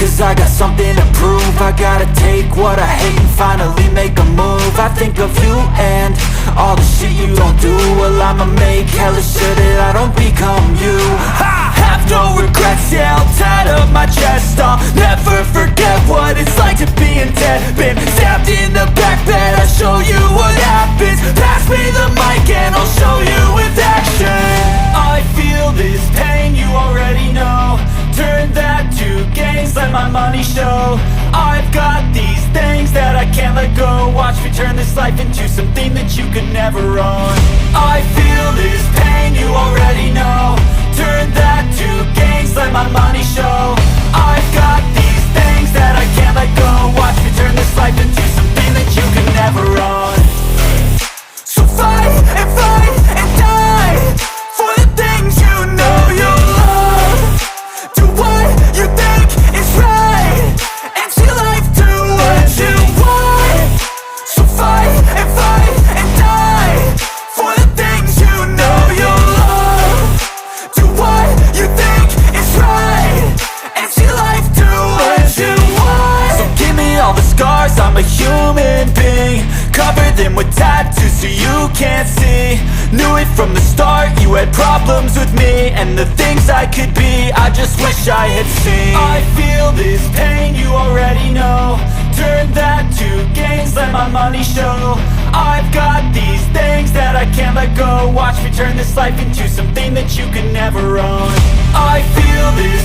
cause I got something to prove. I gotta take what I hate and finally make a move. I think of you and all the shit you don't do. Well, I'ma make hella sure that I don't become you. I have no regrets, yeah, I'll tie up my chest. I'll never forget what it's like to be in debt. Been stabbed in the back bed, I'll show you what happens. Pass me the mic and I'll show you with action. I feel this pain, you already know. Turn that to gains, let my money show. I've got these things that I can't let go. Watch me turn this life into something that you could never own. I feel this pain, you already know. Turn that to gains, let my money show. I've got these things that I can't let go. Watch me turn this life into something that you could never own. So fight and die for the things you know you love. Do what you think is right and see life do what you want. So fight and die for the things you know you love. Do what you think is right and see life do what you want. So give me all the scars, I'm a human being. Cover them with tattoos so you can't see. Knew it from the start, you had problems with me and the things I could be, I just wish I had seen. I feel this pain, you already know. Turn that to gains, let my money show. I've got these things that I can't let go. Watch me turn this life into something that you could never own. I feel this